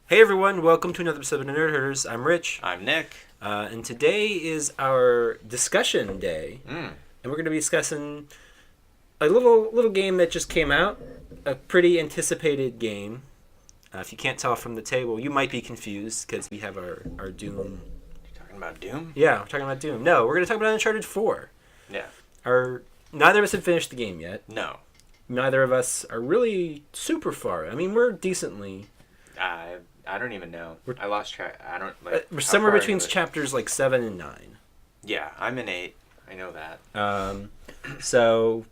Hey everyone, welcome to another episode of Nerd Herders. I'm Rich, I'm Nick. and today is our discussion day, and we're going to be discussing a little game that just came out, a pretty anticipated game. If you can't tell from the table, you might be confused because we have our Doom. You talking about Doom? Yeah, we're talking about Doom. No, we're going to talk about Uncharted 4. Yeah. Neither of us have finished the game yet. No. Neither of us are really super far. I mean, we're decently. I don't even know. I lost track. I don't We're somewhere between chapters like 7 and 9. Yeah, I'm in 8. I know that. So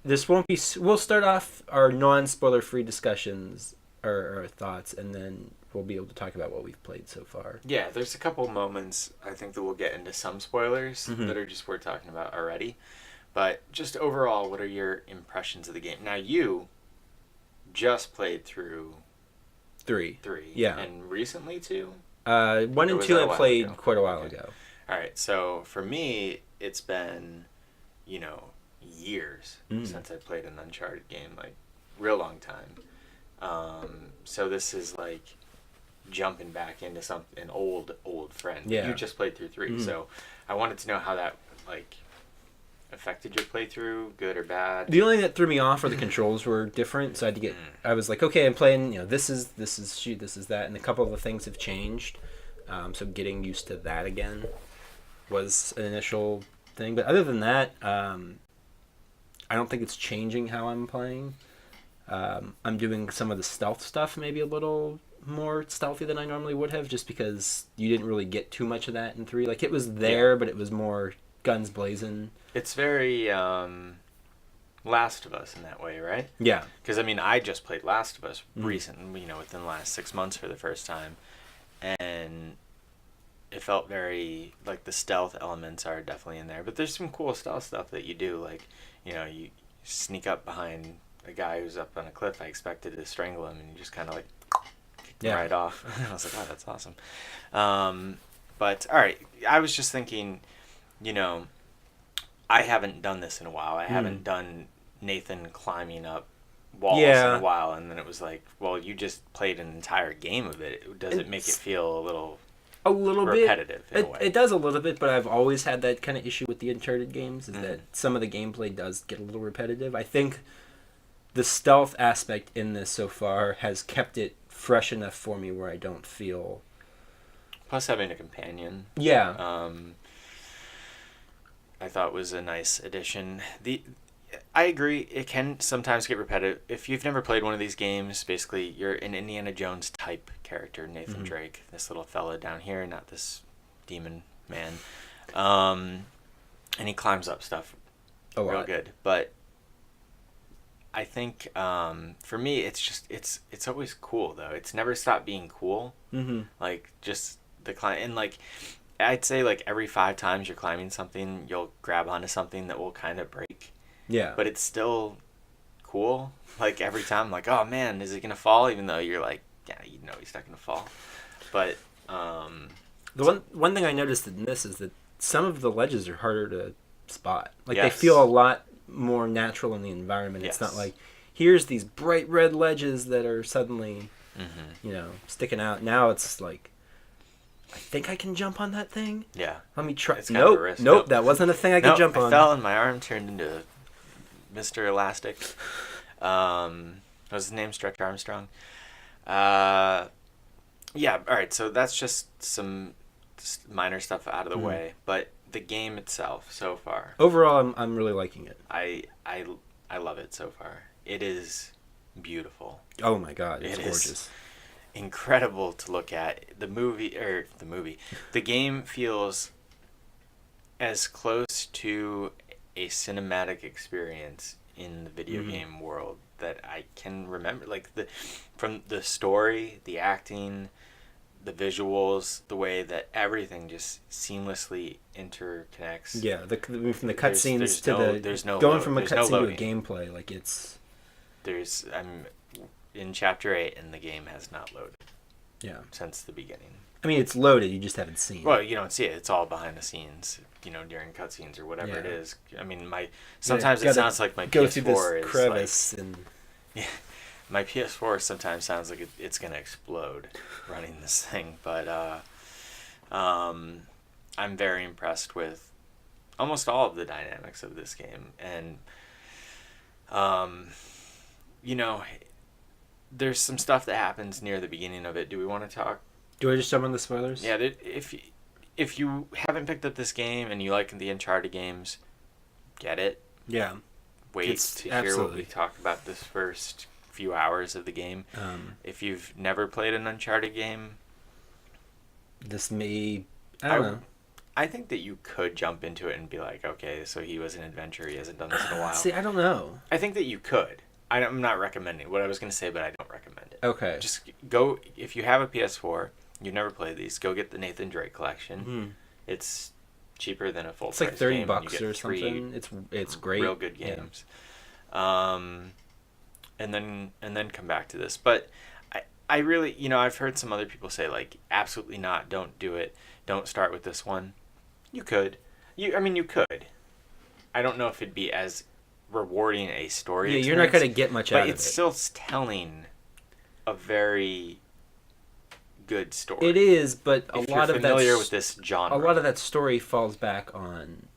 this won't be. We'll start off our non-spoiler free discussions or our thoughts, and then we'll be able to talk about what we've played so far. Yeah, there's a couple moments I think that we'll get into some spoilers that are just worth talking about already. But just overall, what are your impressions of the game? Now you just played through 3. 3. Yeah. And recently 2? 1 and 2 I played quite a while Okay. ago. All right, so for me, it's been, years since I played an Uncharted game, like, real long time. So this is, like, jumping back into an old friend. Yeah. You just played through 3, so I wanted to know how that, like, affected your playthrough, good or bad. The only thing that threw me off were the controls were different, so I had to get. I was like, okay, I'm playing. This is shoot, this is that, and a couple of the things have changed. So getting used to that again was an initial thing, but other than that, I don't think it's changing how I'm playing. I'm doing some of the stealth stuff maybe a little more stealthy than I normally would have, just because you didn't really get too much of that in 3. Like, it was there, but it was more guns blazing. It's very Last of Us in that way, right? Yeah. Because, I just played Last of Us recently, within the last 6 months for the first time. And it felt very, like, the stealth elements are definitely in there. But there's some cool stealth stuff that you do. Like, you sneak up behind a guy who's up on a cliff. I expected to strangle him, and you just kind of, like, kick him right off. I was like, oh, that's awesome. But, all right, I was just thinking, I haven't done this in a while. I haven't done Nathan climbing up walls in a while, and then it was like, well, you just played an entire game of it. Does it make it feel a little repetitive bit. in a way? It does a little bit, but I've always had that kind of issue with the Uncharted games, is that some of the gameplay does get a little repetitive. I think the stealth aspect in this so far has kept it fresh enough for me where I don't feel... Plus having a companion. Yeah. I thought was a nice addition. I agree, it can sometimes get repetitive. If you've never played one of these games, basically you're an Indiana Jones type character, Nathan Drake, this little fella down here, not this demon man. And he climbs up stuff real good. But I think for me, it's always cool though. It's never stopped being cool. Like, just the climb, and like, I'd say like every 5 times you're climbing something, you'll grab onto something that will kind of break. Yeah. But it's still cool. Like, every time, like, oh man, is it gonna fall? Even though you're like, yeah, he's not gonna fall. But the one thing I noticed in this is that some of the ledges are harder to spot. Like, they Yes. feel a lot more natural in the environment. It's not like, here's these bright red ledges that are suddenly, sticking out. Now it's like, I think I can jump on that thing. Yeah. Let me try. It's kind of a risk. Nope, that wasn't a thing I could jump on. I fell and my arm turned into Mr. Elastic. What was his name? Stretch Armstrong. Yeah, alright, so that's just some minor stuff out of the way. But the game itself, so far. Overall, I'm really liking it. I love it so far. It is beautiful. Oh my god, it's It gorgeous. is incredible to look at. The game feels as close to a cinematic experience in the video game world that I can remember. Like, from the story, the acting, the visuals, the way that everything just seamlessly interconnects. Yeah, from the cutscenes to from a cutscene to a gameplay, like, it's... I'm in chapter 8 and the game has not loaded. Yeah. Since the beginning. I mean, it's loaded, you just haven't seen it. Well, you don't see it. It's all behind the scenes, during cutscenes or whatever it is. I mean, sometimes it sounds like my go PS4 through this is crevice like, and... yeah, My PS4 sometimes sounds like it's gonna explode running this thing, but I'm very impressed with almost all of the dynamics of this game, and you know, there's some stuff that happens near the beginning of it. Do we want to talk? Do I just jump on the spoilers? Yeah, if you haven't picked up this game and you like the Uncharted games, get it. Yeah. Wait to hear what we talk about this first few hours of the game. If you've never played an Uncharted game, this may... I don't know. I think that you could jump into it and be like, okay, so he was an adventurer. He hasn't done this in a while. See, I don't know. I think that you could. I'm not recommending what I was going to say, but I don't recommend it. Okay. Just go, if you have a PS4, you've never played these, go get the Nathan Drake collection. Mm-hmm. It's cheaper than a full price game. It's like $30 game, or something. It's great. Real good games. Yeah. And then come back to this. But I really, I've heard some other people say, like, absolutely not, don't do it. Don't start with this one. You could. You could. I don't know if it'd be as rewarding a story experience. You're not going to get much out of it. But it's still telling a very good story. It is, but if you're familiar with this genre. A lot of that story falls back on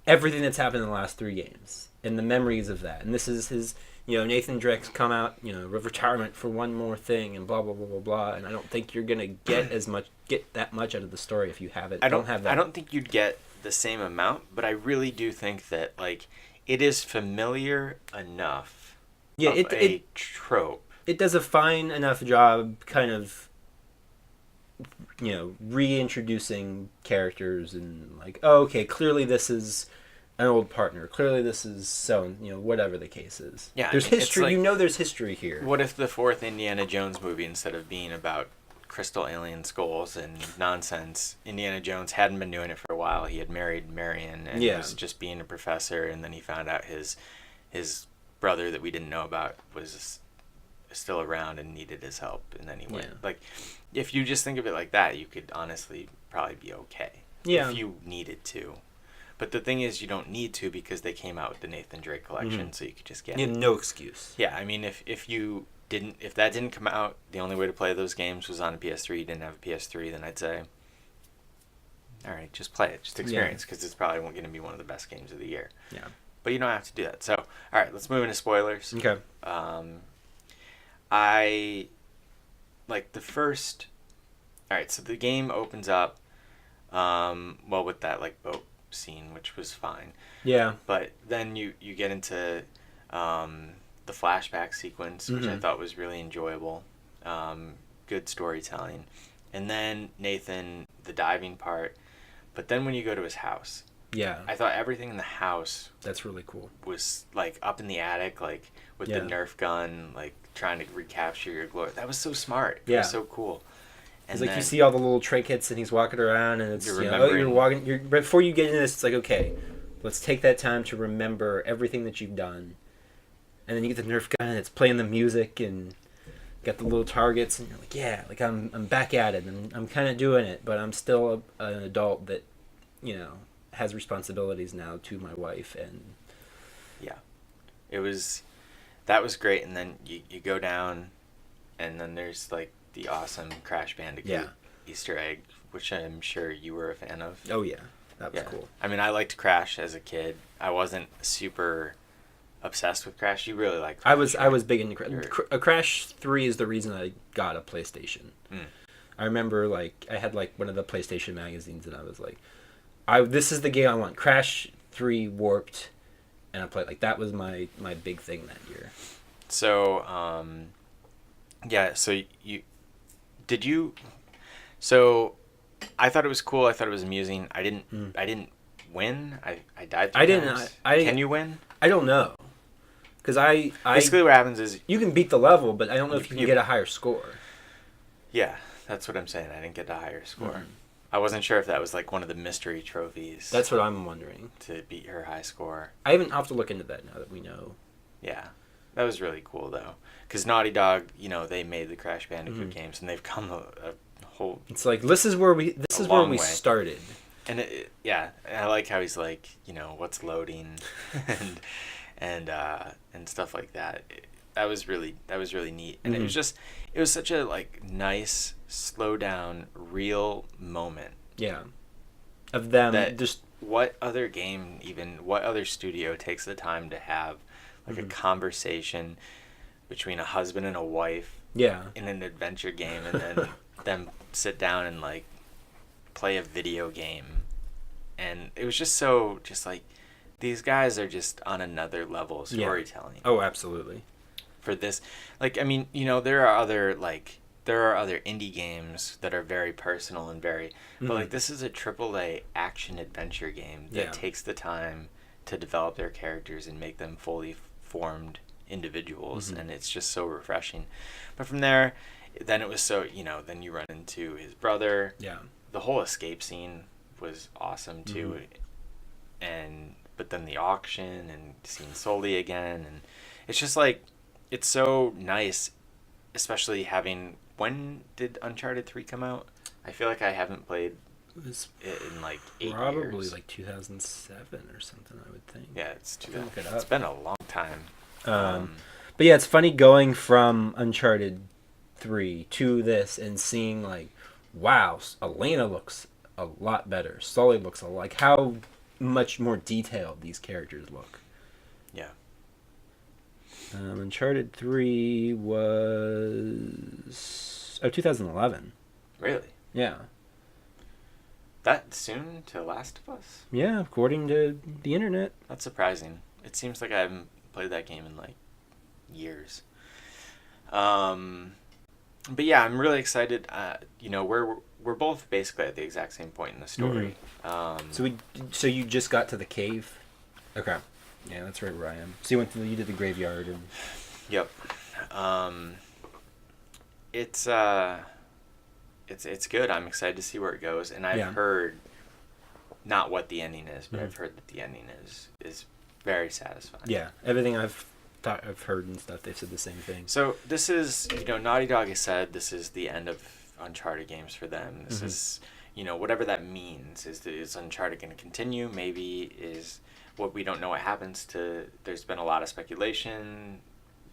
everything that's happened in the last 3 games and the memories of that. And this is his, Nathan Drake's come out, of retirement for one more thing and blah blah blah blah blah. And I don't think you're gonna get that much out of the story if you haven't. I don't have that. I don't think you'd get the same amount, but I really do think that it is familiar enough. Yeah, a trope. It does a fine enough job, kind of. Reintroducing characters and okay, clearly this is an old partner. Clearly this is whatever the case is. Yeah, there's history. There's history here. What if the 4th Indiana Jones movie, instead of being about crystal alien skulls and nonsense, Indiana Jones hadn't been doing it for a while. He had married Marion and was just being a professor, and then he found out his brother that we didn't know about was still around and needed his help, and then he went. If you just think of it like that, you could honestly probably be okay. Yeah. If you needed to. But the thing is, you don't need to, because they came out with the Nathan Drake collection, so you could just get it. You have no excuse. Yeah, I mean, if that didn't come out, the only way to play those games was on a PS3, you didn't have a PS3, then I'd say, all right, just play it, just experience, because it's probably going to be one of the best games of the year. Yeah. But you don't have to do that. So, all right, let's move into spoilers. Okay. I like the first. All right, so the game opens up, with that boat scene, which was fine. Yeah. But then you get into the flashback sequence, which I thought was really enjoyable. Good storytelling, and then Nathan, the diving part. But then when you go to his house. Yeah. I thought everything in the house. That's really cool. Was up in the attic, with the Nerf gun, trying to recapture your glory. That was so smart. It was so cool. And it's you see all the little trinkets, and he's walking around, and it's you're walking. Before you get into this, it's okay, let's take that time to remember everything that you've done, and then you get the Nerf gun, and it's playing the music, and got the little targets, and you're I'm back at it, and I'm kind of doing it, but I'm still an adult that, has responsibilities now to my wife, and that was great. And then you go down, and then there's the awesome Crash Bandicoot Easter egg, which I'm sure you were a fan of. Oh yeah, that was cool. I mean, I liked Crash as a kid. I wasn't super obsessed with Crash. You really liked Crash. I was big into Crash. Crash 3 is the reason I got a PlayStation. I remember I had one of the PlayStation magazines, and I was this is the game I want. Crash 3 Warped, and I played that was my big thing that year. So so I thought it was cool. I thought it was amusing. I didn't win. I died 3 times. Can you win? I don't know. Because basically what happens is you can beat the level, but I don't know if you can get a higher score. Yeah, that's what I'm saying. I didn't get a higher score. I wasn't sure if that was one of the mystery trophies. That's what I'm wondering. To beat her high score. I'll have to look into that now that we know. Yeah. That was really cool, though. Because Naughty Dog, they made the Crash Bandicoot games, and they've come a whole... It's this is where we started. And I like how he's what's loading, and stuff like that. that was really neat, and it was such a like nice, slow down, real moment. Yeah, of them That just what other studio takes the time to have like a conversation between a husband and a wife in an adventure game, and then them sit down and like play a video game. And it was just like these guys are just on another level of storytelling. Oh, absolutely. For this, like, I mean, there are other indie games that are very personal and very, but like this is a AAA action adventure game that takes the time to develop their characters and make them fully formed individuals, and it's just so refreshing. But from there, then it was then you run into his brother. Yeah. The whole escape scene was awesome too, but then the auction and seeing Sully again, and it's just like it's so nice, especially having. When did Uncharted 3 come out? I feel like I haven't played it in like 8 years. Probably like 2007 or something, I would think. Yeah, it's been a long time. But yeah, it's funny going from Uncharted 3 to this and seeing like, wow, Elena looks a lot better. Sully looks like how much more detailed these characters look. Yeah. Uncharted 3 was 2011. Really? Yeah. That soon to Last of Us? Yeah, according to the internet. That's surprising. It seems like I haven't played that game in like years. But yeah, I'm really excited. We're both basically at the exact same point in the story. So you just got to the cave? Okay. Yeah, that's right where I am. So you did the graveyard and. Yep. It's good. I'm excited to see where it goes, and I've heard not what the ending is, but I've heard that the ending is very satisfying. Yeah, everything I've heard and stuff, they've said the same thing. So this is, Naughty Dog has said this is the end of Uncharted games for them. This is, whatever that means. Is Uncharted going to continue? Maybe is what we don't know what happens to. There's been a lot of speculation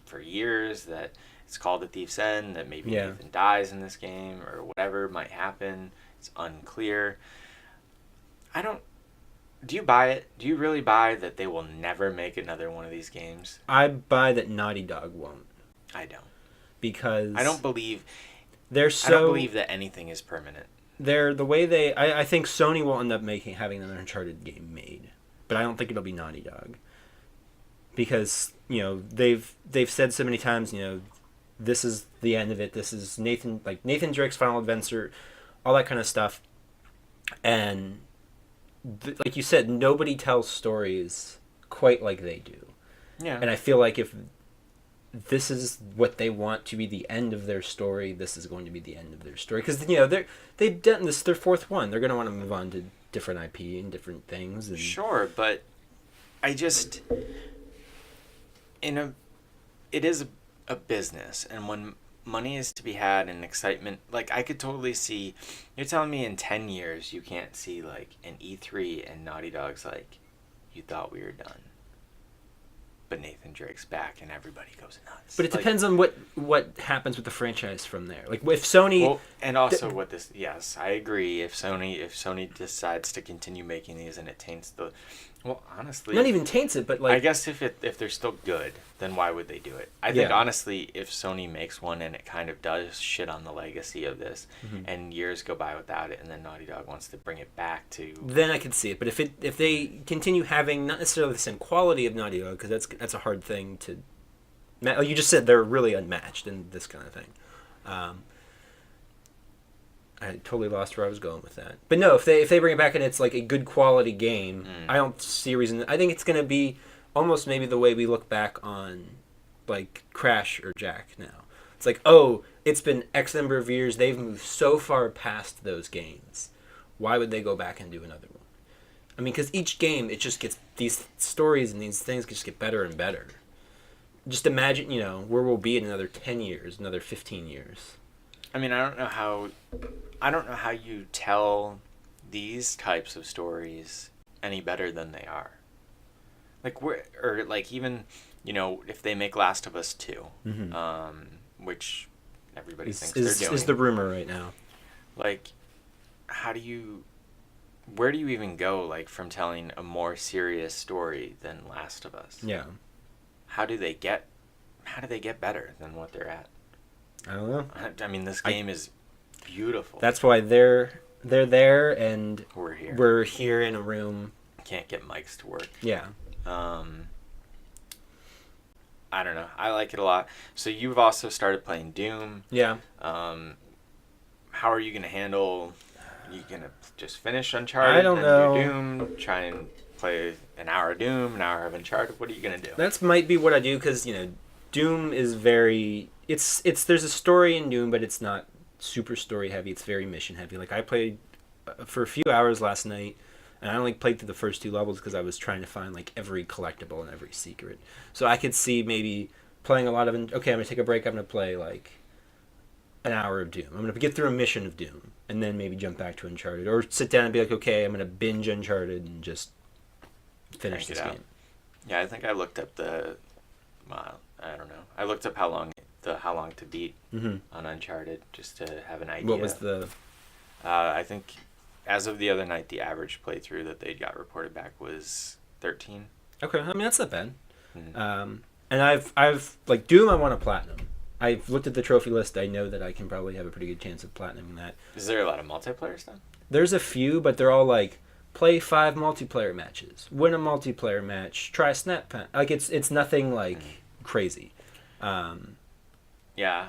for years that it's called The Thief's End, that maybe Nathan dies in this game or whatever might happen. It's unclear. Do you buy it? Do you really buy that they will never make another one of these games? I buy that Naughty Dog won't. I don't. Because I don't believe I don't believe that anything is permanent. I think Sony will end up having an Uncharted game made. But I don't think it'll be Naughty Dog. Because, they've said so many times, this is the end of it. This is Nathan Drake's final adventure, all that kind of stuff. And like you said, nobody tells stories quite like they do. Yeah. And I feel like if this is what they want to be the end of their story, this is going to be the end of their story. Because, they've done this, their fourth one. They're going to want to move on to different IP and different things. And sure, but I just... it is a business, and when money is to be had and excitement, like I could totally see, you're telling me in 10 years you can't see like an E3 and Naughty Dog's like, you thought we were done, but Nathan Drake's back and everybody goes nuts. But it depends on what happens with the franchise from there. Like if Sony, and also yes, I agree. If Sony decides to continue making these and it taints the, honestly, not even taints it, but like I guess if they're still good, then why would they do it? I think honestly, if Sony makes one and it kind of does shit on the legacy of this, and years go by without it, and then Naughty Dog wants to bring it back to, then I could see it. But if they continue having not necessarily the same quality of Naughty Dog, because that's a hard thing to. Like you just said, they're really unmatched in this kind of thing. I totally lost where I was going with that. But no, if they bring it back and it's like a good quality game, I don't see a reason. I think it's going to be almost maybe the way we look back on like Crash or Jack now. It's like, oh, it's been X number of years. They've moved so far past those games. Why would they go back and do another one? I mean, because each game, it just gets, these stories and these things just get better and better. Just imagine, where we'll be in another 10 years, another 15 years. I mean, I don't know how you tell these types of stories any better than they are. Like even you know, if they make Last of Us 2, which everybody thinks they're doing. Is the rumor right now. Like, where do you even go, like, from telling a more serious story than Last of Us? Yeah. How do they get better than what they're at? I don't know. I mean, this game is beautiful. That's why they're there, and we're here. We're here in a room. Can't get mics to work. Yeah. I don't know. I like it a lot. So you've also started playing Doom. Yeah. How are you going to handle... Are you going to just finish Uncharted? I don't know. Do Doom? Try and play an hour of Doom, an hour of Uncharted? What are you going to do? That might be what I do, because, you know, Doom is very... It's there's a story in Doom, but it's not super story heavy. It's very mission heavy. Like, I played for a few hours last night, and I only played through the first 2 levels because I was trying to find, like, every collectible and every secret. So I could see maybe playing a lot of... Okay, I'm going to take a break. I'm going to play, like, an hour of Doom. I'm going to get through a mission of Doom, and then maybe jump back to Uncharted. Or sit down and be like, okay, I'm going to binge Uncharted and just finish this game. Yeah, I think I looked up I don't know. I looked up how long to beat on Uncharted, just to have an idea. What was the... I think as of the other night, the average playthrough that they got reported back was 13. Okay, I mean, that's not bad. And I've like, Doom, I want to platinum. I've looked at the trophy list. I know that I can probably have a pretty good chance of platinuming that. Is there a lot of multiplayer stuff? There's a few, but they're all like, play 5 multiplayer matches, win a multiplayer match, try Snap Pen. Like, it's nothing like crazy. Yeah.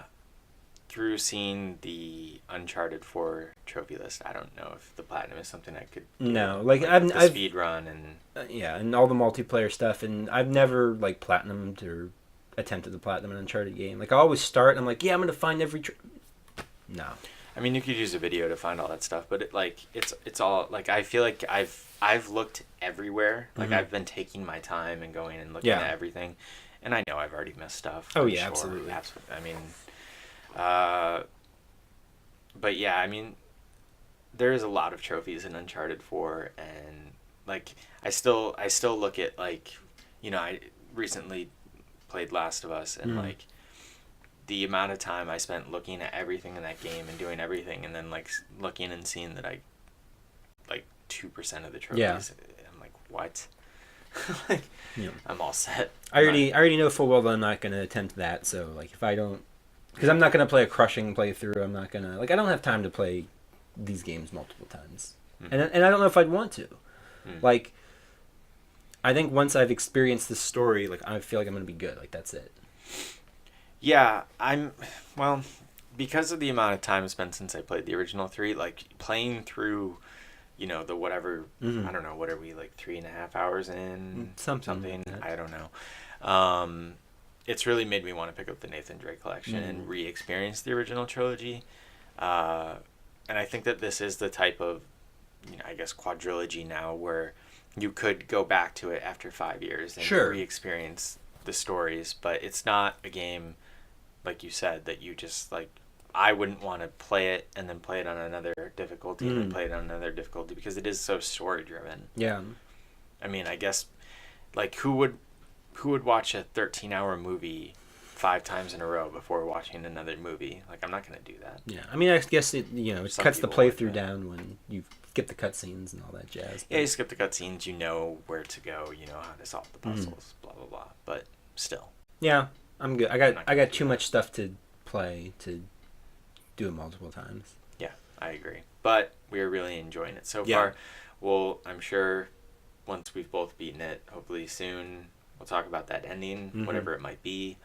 Through seeing the Uncharted 4 trophy list, I don't know if the platinum is something I could do. No, like I've speed run and yeah, and all the multiplayer stuff, and I've never like platinumed or attempted to platinum an Uncharted game. Like, I always start and I'm like, yeah, I'm gonna find every no. I mean, you could use a video to find all that stuff, but it's all like, I feel like I've looked everywhere. Like, I've been taking my time and going and looking at everything, and I know I've already missed stuff. Oh yeah, absolutely. I mean, but yeah, I mean, there is a lot of trophies in Uncharted 4, and like, I still look at, like, you know, I recently played Last of Us, and like, the amount of time I spent looking at everything in that game and doing everything, and then like looking and seeing that I like 2% of the trophies. Yeah. I'm like, what? Like, I'm all set. I already know full well that I'm not gonna attempt that. So like, if I don't, because I'm not gonna play a crushing playthrough. I'm not gonna, like, I don't have time to play these games multiple times, and I don't know if I'd want to. Like, I think once I've experienced the story, like, I feel like I'm gonna be good. Like, that's it. Yeah, well, because of the amount of time spent since I played the original 3, like, playing through, you know, the whatever, I don't know, what are we, like, 3.5 hours in? Something. Like, I don't know. It's really made me want to pick up the Nathan Drake collection and re-experience the original trilogy. And I think that this is the type of, you know, I guess, quadrilogy now where you could go back to it after 5 years and re-experience the stories, but it's not a game, like you said, that you just, like, I wouldn't want to play it and then play it on another difficulty and then play it on another difficulty, because it is so story driven. Yeah. I mean, I guess, like, who would watch a 13-hour movie 5 times in a row before watching another movie? Like, I'm not going to do that. Yeah. I mean, I guess it, you know, it cuts the playthrough down when you skip the cutscenes and all that jazz. Yeah, you skip the cutscenes, you know where to go, you know how to solve the puzzles, blah, blah, blah. But still. Yeah, I'm good. I got too much stuff to play to do it multiple times. Yeah, I agree. But we're really enjoying it so far. Well, I'm sure once we've both beaten it, hopefully soon, we'll talk about that ending, whatever it might be.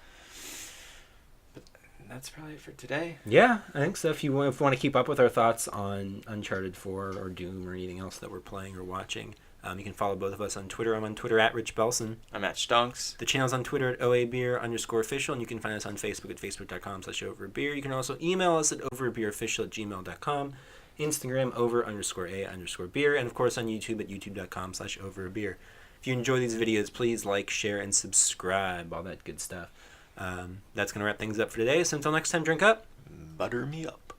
But that's probably it for today. Yeah, I think so. If you want to keep up with our thoughts on Uncharted 4 or Doom or anything else that we're playing or watching, you can follow both of us on Twitter. I'm on Twitter at Rich Belson. I'm at Stonks. The channel's on Twitter at OABeer_official, and you can find us on Facebook at facebook.com/overbeer. You can also email us at overbeerofficial@gmail.com. Instagram over_a_beer, and of course on YouTube at youtube.com/overbeer. If you enjoy these videos, please like, share, and subscribe, all that good stuff. That's going to wrap things up for today. So until next time, drink up. Butter me up.